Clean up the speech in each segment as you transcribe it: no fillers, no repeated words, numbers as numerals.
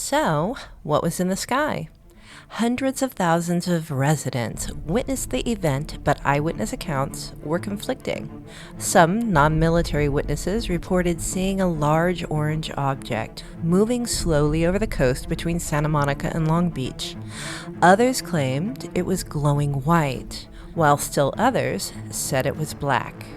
So, what was in the sky? Hundreds of thousands of residents witnessed the event, but eyewitness accounts were conflicting. Some non-military witnesses reported seeing a large orange object moving slowly over the coast between Santa Monica and Long Beach. Others claimed it was glowing white, while still others said it was black.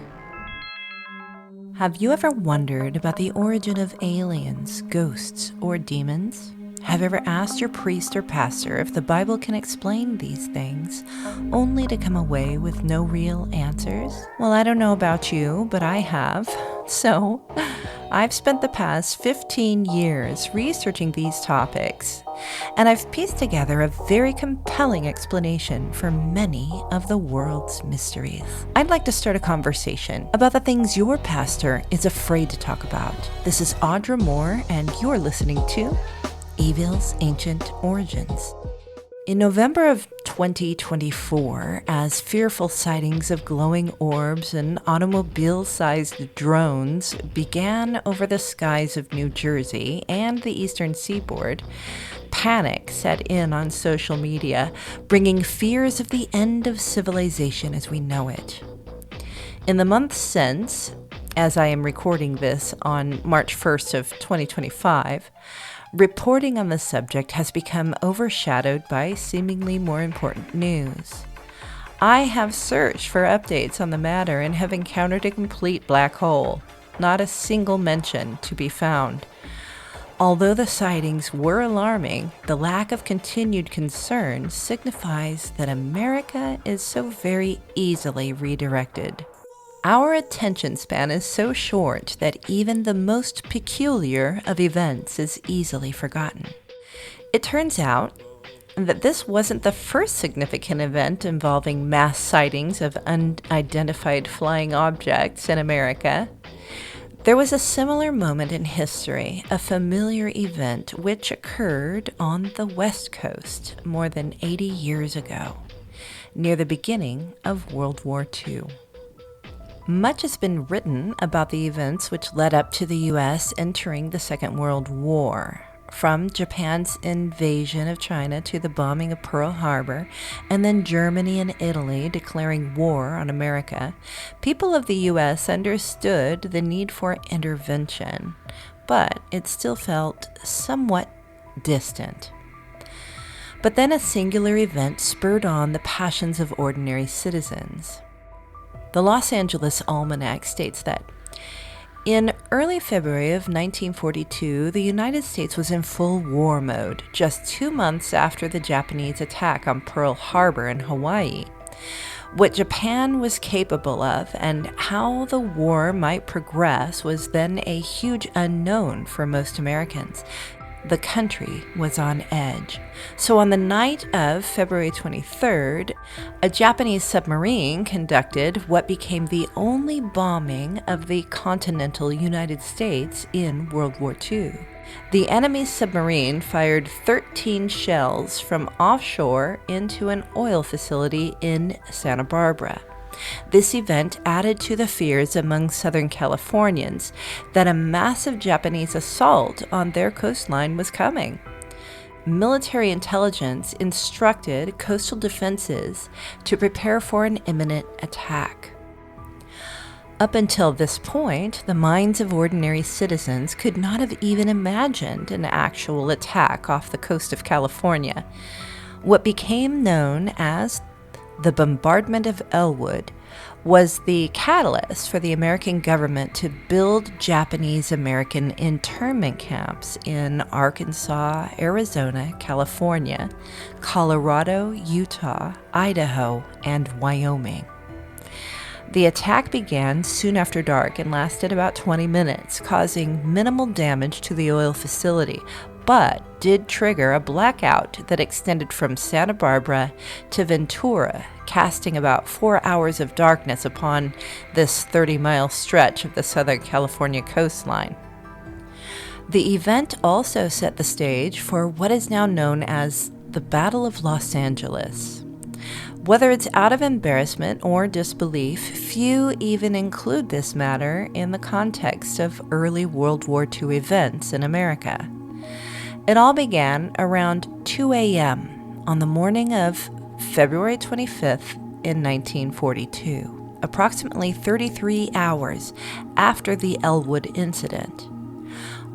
Have you ever wondered about the origin of aliens, ghosts, or demons? Have you ever asked your priest or pastor if the Bible can explain these things, only to come away with no real answers? Well, I don't know about you, but I have. So, I've spent the past 15 years researching these topics, and I've pieced together a very compelling explanation for many of the world's mysteries. I'd like to start a conversation about the things your pastor is afraid to talk about. This is Audra Moore, and you're listening to Evil's Ancient Origins. In November of 2024, as fearful sightings of glowing orbs and automobile-sized drones began over the skies of New Jersey and the eastern seaboard, panic set in on social media, bringing fears of the end of civilization as we know it. In the months since, as I am recording this on March 1st of 2025, reporting on the subject has become overshadowed by seemingly more important news. I have searched for updates on the matter and have encountered a complete black hole, not a single mention to be found. Although the sightings were alarming, the lack of continued concern signifies that America is so very easily redirected. Our attention span is so short that even the most peculiar of events is easily forgotten. It turns out that this wasn't the first significant event involving mass sightings of unidentified flying objects in America. There was a similar moment in history, a familiar event which occurred on the West Coast more than 80 years ago, near the beginning of World War II. Much has been written about the events which led up to the U.S. entering the Second World War, from Japan's invasion of China to the bombing of Pearl Harbor, and then Germany and Italy declaring war on America. People of the U.S. understood the need for intervention, but it still felt somewhat distant. But then a singular event spurred on the passions of ordinary citizens. The Los Angeles Almanac states that in early February of 1942, the United States was in full war mode, just 2 months after the Japanese attack on Pearl Harbor in Hawaii. What Japan was capable of and how the war might progress was then a huge unknown for most Americans. The country was on edge. So on the night of February 23rd, a Japanese submarine conducted what became the only bombing of the continental United States in World War II. The enemy submarine fired 13 shells from offshore into an oil facility in Santa Barbara. This event added to the fears among Southern Californians that a massive Japanese assault on their coastline was coming. Military intelligence instructed coastal defenses to prepare for an imminent attack. Up until this point, the minds of ordinary citizens could not have even imagined an actual attack off the coast of California. What became known as the bombardment of Elwood was the catalyst for the American government to build Japanese-American internment camps in Arkansas, Arizona, California, Colorado, Utah, Idaho, and Wyoming. The attack began soon after dark and lasted about 20 minutes, causing minimal damage to the oil facility, but did trigger a blackout that extended from Santa Barbara to Ventura, casting about 4 hours of darkness upon this 30-mile stretch of the Southern California coastline. The event also set the stage for what is now known as the Battle of Los Angeles. Whether it's out of embarrassment or disbelief, few even include this matter in the context of early World War II events in America. It all began around 2 a.m. on the morning of February 25th in 1942, approximately 33 hours after the Elwood incident.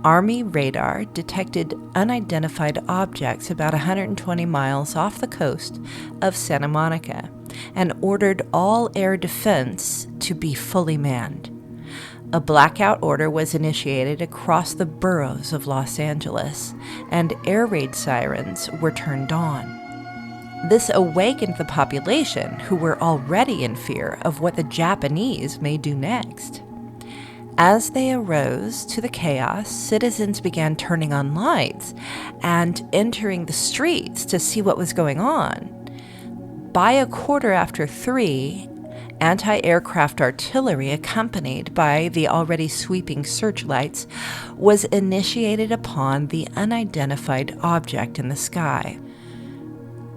Army radar detected unidentified objects about 120 miles off the coast of Santa Monica and ordered all air defense to be fully manned. A blackout order was initiated across the boroughs of Los Angeles, and air raid sirens were turned on. This awakened the population, who were already in fear of what the Japanese may do next. As they arose to the chaos, citizens began turning on lights and entering the streets to see what was going on. By 3:15, anti-aircraft artillery, accompanied by the already sweeping searchlights, was initiated upon the unidentified object in the sky.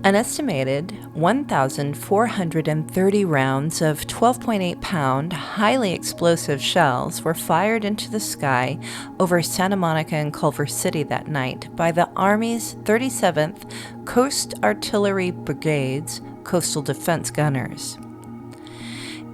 An estimated 1,430 rounds of 12.8-pound, highly explosive shells were fired into the sky over Santa Monica and Culver City that night by the Army's 37th Coast Artillery Brigade's coastal defense gunners.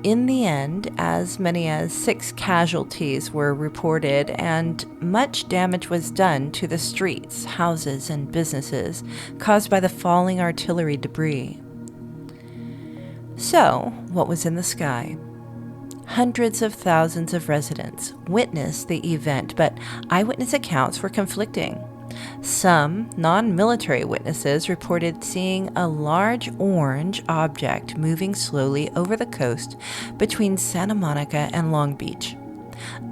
In the end, as many as 6 casualties were reported, and much damage was done to the streets, houses, and businesses caused by the falling artillery debris. So, what was in the sky? Hundreds of thousands of residents witnessed the event, but eyewitness accounts were conflicting. Some non-military witnesses reported seeing a large orange object moving slowly over the coast between Santa Monica and Long Beach.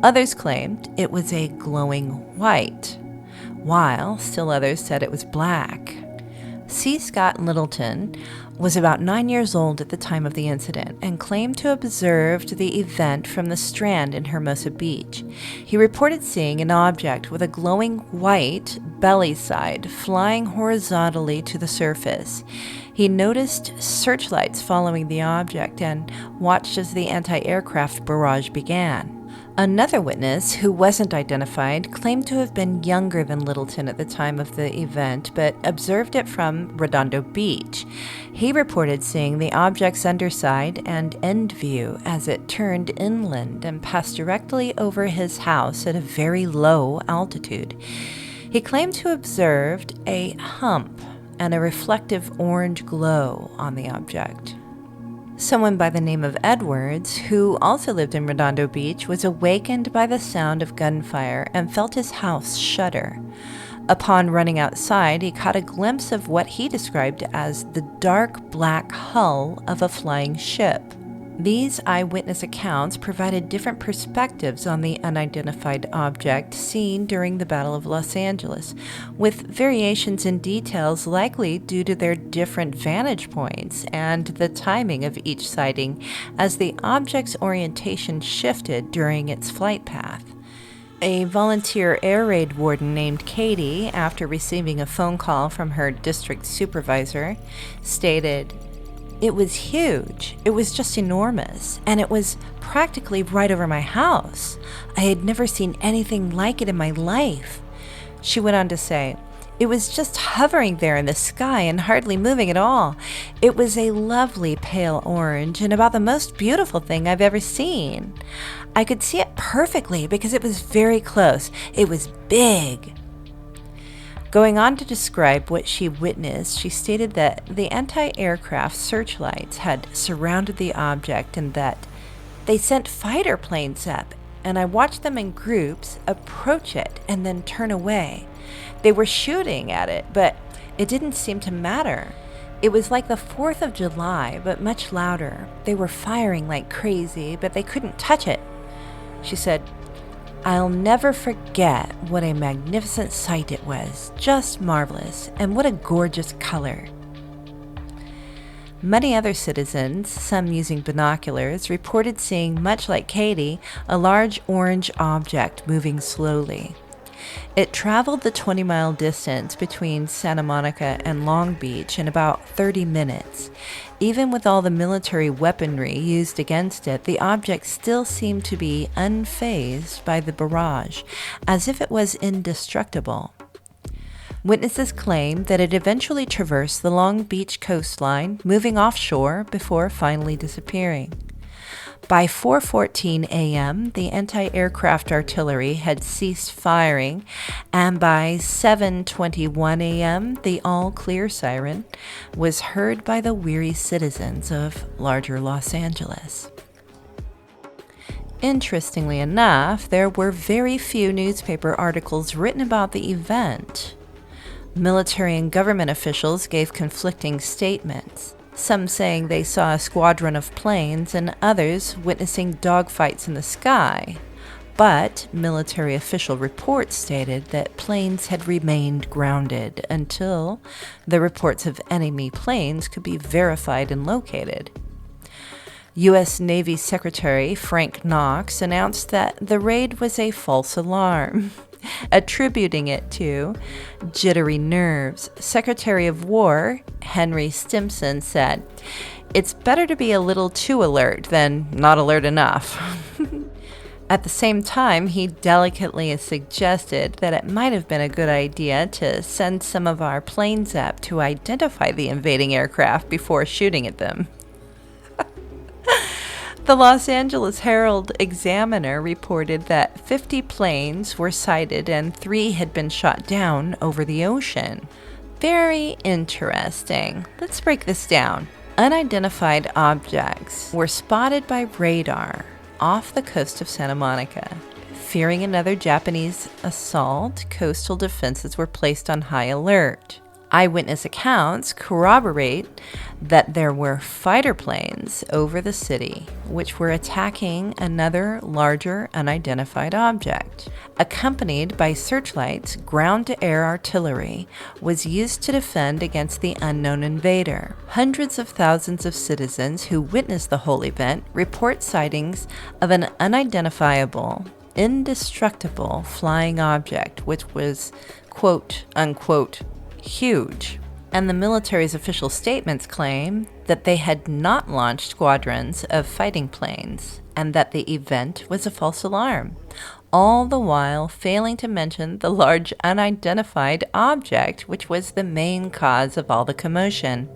Others claimed it was a glowing white, while still others said it was black. C. Scott Littleton was about 9 years old at the time of the incident and claimed to have observed the event from the Strand in Hermosa Beach. He reported seeing an object with a glowing white belly side flying horizontally to the surface. He noticed searchlights following the object and watched as the anti-aircraft barrage began. Another witness, who wasn't identified, claimed to have been younger than Littleton at the time of the event, but observed it from Redondo Beach. He reported seeing the object's underside and end view as it turned inland and passed directly over his house at a very low altitude. He claimed to have observed a hump and a reflective orange glow on the object. Someone by the name of Edwards, who also lived in Redondo Beach, was awakened by the sound of gunfire and felt his house shudder. Upon running outside, he caught a glimpse of what he described as the dark black hull of a flying ship. These eyewitness accounts provided different perspectives on the unidentified object seen during the Battle of Los Angeles, with variations in details likely due to their different vantage points and the timing of each sighting as the object's orientation shifted during its flight path. A volunteer air raid warden named Katie, after receiving a phone call from her district supervisor, stated, "It was huge. It was just enormous, and it was practically right over my house. I had never seen anything like it in my life." She went on to say, "It was just hovering there in the sky and hardly moving at all. It was a lovely pale orange and about the most beautiful thing I've ever seen. I could see it perfectly because it was very close. It was big." Going on to describe what she witnessed, she stated that the anti-aircraft searchlights had surrounded the object and that they sent fighter planes up, and I watched them in groups approach it and then turn away. They were shooting at it, but it didn't seem to matter. It was like the 4th of July, but much louder. They were firing like crazy, but they couldn't touch it. She said, "I'll never forget what a magnificent sight it was, just marvelous, and what a gorgeous color." Many other citizens, some using binoculars, reported seeing, much like Katie, a large orange object moving slowly. It traveled the 20-mile distance between Santa Monica and Long Beach in about 30 minutes. Even with all the military weaponry used against it, the object still seemed to be unfazed by the barrage, as if it was indestructible. Witnesses claim that it eventually traversed the Long Beach coastline, moving offshore before finally disappearing. By 4:14 a.m., the anti-aircraft artillery had ceased firing, and by 7:21 a.m., the all-clear siren was heard by the weary citizens of larger Los Angeles. Interestingly enough, there were very few newspaper articles written about the event. Military and government officials gave conflicting statements, some saying they saw a squadron of planes and others witnessing dogfights in the sky. But military official reports stated that planes had remained grounded until the reports of enemy planes could be verified and located. U.S. Navy Secretary Frank Knox announced that the raid was a false alarm, attributing it to jittery nerves. Secretary of War Henry Stimson said, "It's better to be a little too alert than not alert enough." At the same time, he delicately suggested that it might have been a good idea to send some of our planes up to identify the invading aircraft before shooting at them. The Los Angeles Herald-Examiner reported that 50 planes were sighted and 3 had been shot down over the ocean. Very interesting. Let's break this down. Unidentified objects were spotted by radar off the coast of Santa Monica. Fearing another Japanese assault, coastal defenses were placed on high alert. Eyewitness accounts corroborate that there were fighter planes over the city, which were attacking another larger unidentified object. Accompanied by searchlights, ground-to-air artillery was used to defend against the unknown invader. Hundreds of thousands of citizens who witnessed the whole event report sightings of an unidentifiable, indestructible flying object, which was, quote, unquote, huge. And the military's official statements claim that they had not launched squadrons of fighting planes and that the event was a false alarm, all the while failing to mention the large unidentified object, which was the main cause of all the commotion.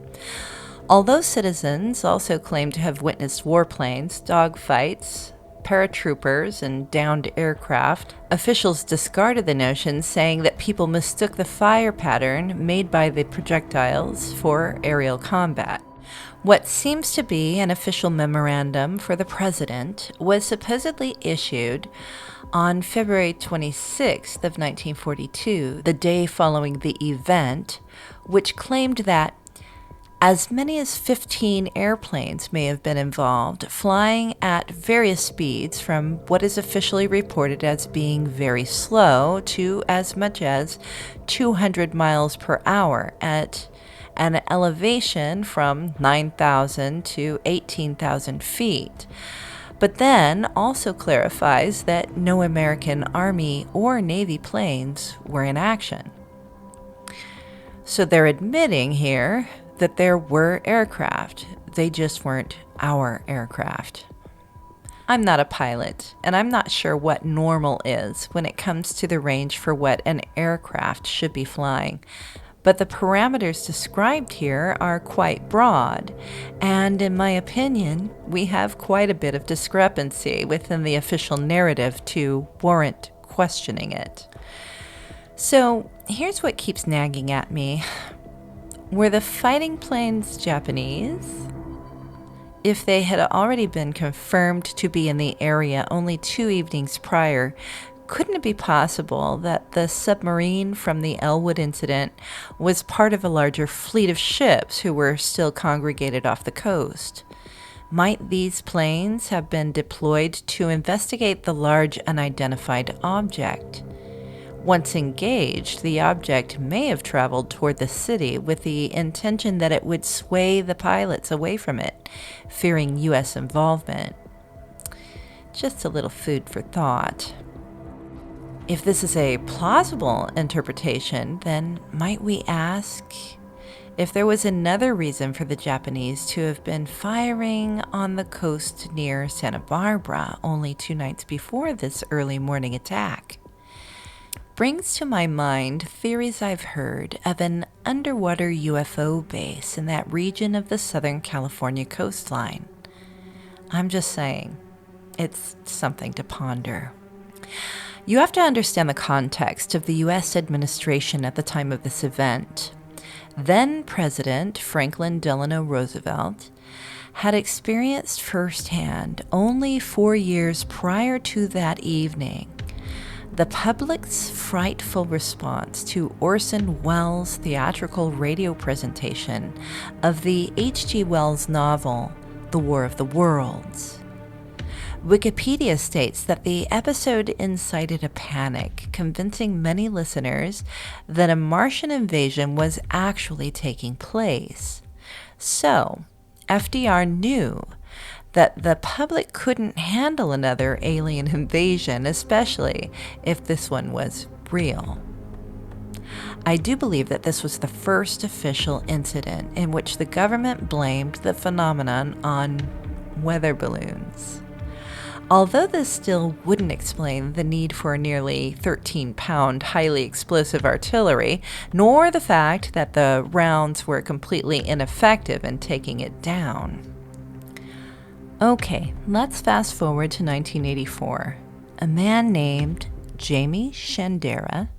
Although citizens also claim to have witnessed warplanes, dogfights, paratroopers, and downed aircraft, officials discarded the notion, saying that people mistook the fire pattern made by the projectiles for aerial combat. What seems to be an official memorandum for the president was supposedly issued on February 26th of 1942, the day following the event, which claimed that as many as 15 airplanes may have been involved, flying at various speeds from what is officially reported as being very slow to as much as 200 miles per hour at an elevation from 9,000 to 18,000 feet. But then also clarifies that no American Army or Navy planes were in action. So they're admitting here that there were aircraft. They just weren't our aircraft. I'm not a pilot, and I'm not sure what normal is when it comes to the range for what an aircraft should be flying. But the parameters described here are quite broad, and in my opinion, we have quite a bit of discrepancy within the official narrative to warrant questioning it. So here's what keeps nagging at me. Were the fighting planes Japanese? If they had already been confirmed to be in the area only 2 evenings prior, couldn't it be possible that the submarine from the Elwood incident was part of a larger fleet of ships who were still congregated off the coast? Might these planes have been deployed to investigate the large unidentified object? Once engaged, the object may have traveled toward the city with the intention that it would sway the pilots away from it, fearing U.S. involvement. Just a little food for thought. If this is a plausible interpretation, then might we ask if there was another reason for the Japanese to have been firing on the coast near Santa Barbara only 2 nights before this early morning attack? brings to my mind theories I've heard of an underwater UFO base in that region of the Southern California coastline. I'm just saying, it's something to ponder. You have to understand the context of the U.S. administration at the time of this event. Then President Franklin Delano Roosevelt had experienced firsthand, only 4 years prior to that evening, the public's frightful response to Orson Welles' theatrical radio presentation of the H.G. Wells novel, The War of the Worlds. Wikipedia states that the episode incited a panic, convincing many listeners that a Martian invasion was actually taking place. So, FDR knew that the public couldn't handle another alien invasion, especially if this one was real. I do believe that this was the first official incident in which the government blamed the phenomenon on weather balloons. Although this still wouldn't explain the need for nearly 13-pound highly explosive artillery, nor the fact that the rounds were completely ineffective in taking it down. Okay, let's fast forward to 1984. A man named Jamie Shandera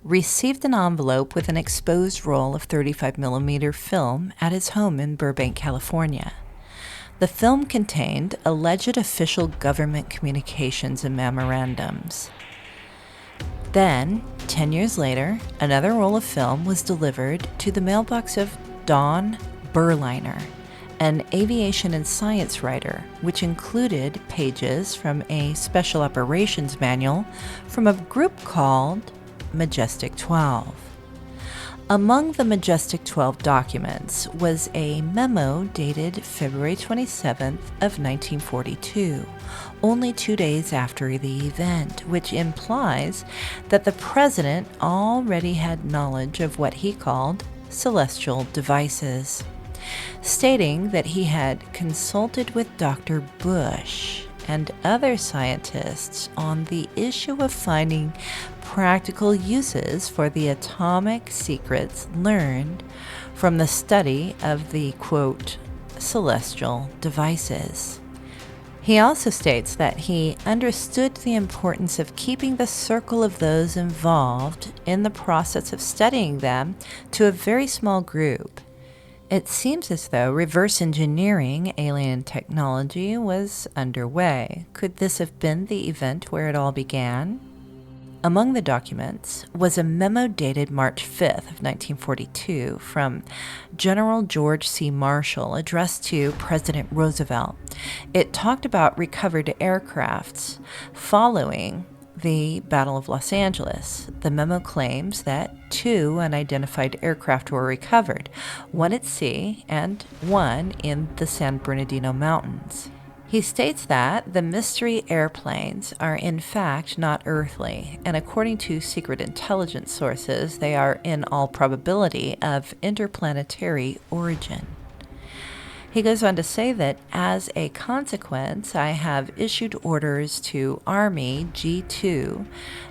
received an envelope with an exposed roll of 35mm film at his home in Burbank, California. The film contained alleged official government communications and memorandums. Then, 10 years later, another roll of film was delivered to the mailbox of Don Berliner, an aviation and science writer, which included pages from a special operations manual from a group called Majestic 12. Among the Majestic 12 documents was a memo dated February 27th of 1942, only 2 days after the event, which implies that the president already had knowledge of what he called celestial devices, stating that he had consulted with Dr. Bush and other scientists on the issue of finding practical uses for the atomic secrets learned from the study of the, quote, celestial devices. He also states that he understood the importance of keeping the circle of those involved in the process of studying them to a very small group. It seems as though reverse engineering alien technology was underway. Could this have been the event where it all began? Among the documents was a memo dated March 5th of 1942 from General George C. Marshall addressed to President Roosevelt. It talked about recovered aircrafts following the Battle of Los Angeles. The memo claims that 2 unidentified aircraft were recovered, one at sea and one in the San Bernardino Mountains. He states that the mystery airplanes are in fact not earthly, and according to secret intelligence sources, they are in all probability of interplanetary origin. He goes on to say that as a consequence, I have issued orders to Army G2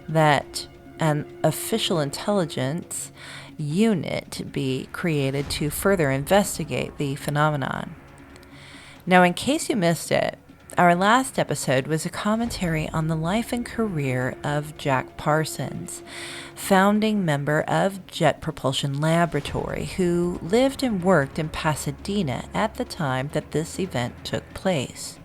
that an official intelligence unit be created to further investigate the phenomenon. Now, in case you missed it, our last episode was a commentary on the life and career of Jack Parsons, founding member of Jet Propulsion Laboratory, who lived and worked in Pasadena at the time that this event took place.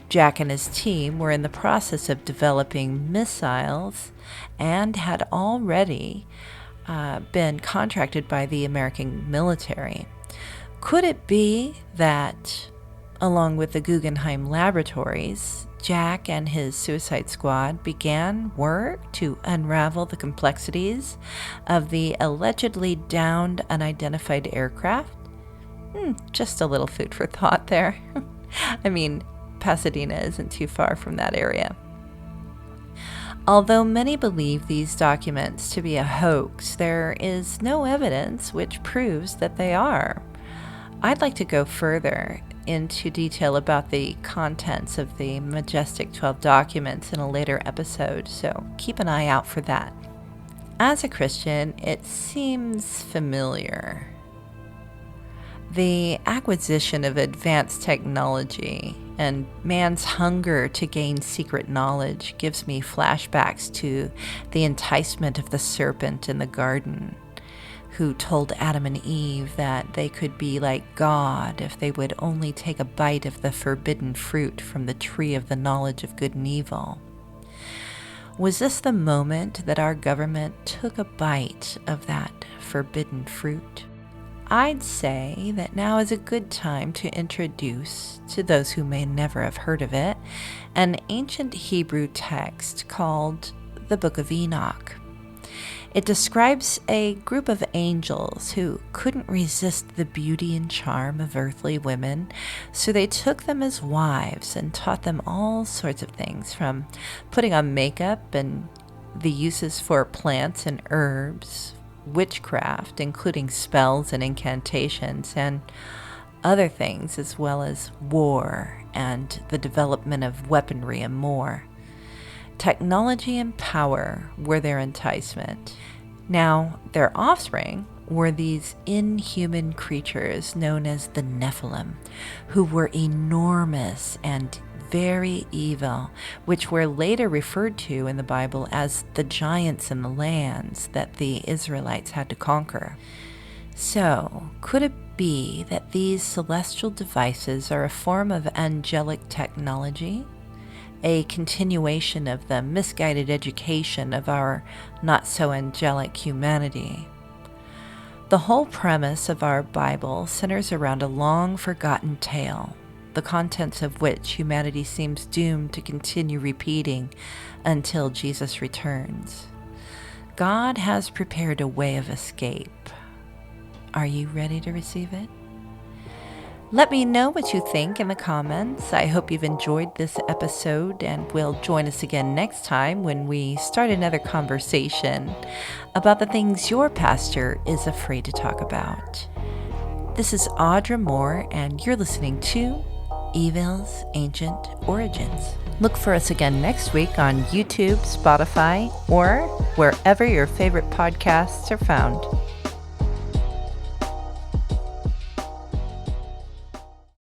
Jack and his team were in the process of developing missiles and had already been contracted by the American military. Could it be that, along with the Guggenheim Laboratories, Jack and his suicide squad began work to unravel the complexities of the allegedly downed unidentified aircraft? Just a little food for thought there. I mean, Pasadena isn't too far from that area. Although many believe these documents to be a hoax, there is no evidence which proves that they are. I'd like to go further into detail about the contents of the Majestic 12 documents in a later episode, so keep an eye out for that. As a Christian, it seems familiar. The acquisition of advanced technology and man's hunger to gain secret knowledge gives me flashbacks to the enticement of the serpent in the garden, who told Adam and Eve that they could be like God if they would only take a bite of the forbidden fruit from the tree of the knowledge of good and evil. Was this the moment that our government took a bite of that forbidden fruit? I'd say that now is a good time to introduce, to those who may never have heard of it, an ancient Hebrew text called the Book of Enoch. It describes a group of angels who couldn't resist the beauty and charm of earthly women, so they took them as wives and taught them all sorts of things, from putting on makeup and the uses for plants and herbs, witchcraft, including spells and incantations, and other things, as well as war and the development of weaponry and more. Technology and power were their enticement. Now, their offspring were these inhuman creatures known as the Nephilim, who were enormous and very evil, which were later referred to in the Bible as the giants in the lands that the Israelites had to conquer. So, could it be that these celestial devices are a form of angelic technology? A continuation of the misguided education of our not-so-angelic humanity? The whole premise of our Bible centers around a long-forgotten tale, the contents of which humanity seems doomed to continue repeating until Jesus returns. God has prepared a way of escape. Are you ready to receive it? Let me know what you think in the comments. I hope you've enjoyed this episode and will join us again next time when we start another conversation about the things your pastor is afraid to talk about. This is Audra Moore, and you're listening to Evil's Ancient Origins. Look for us again next week on YouTube, Spotify, or wherever your favorite podcasts are found.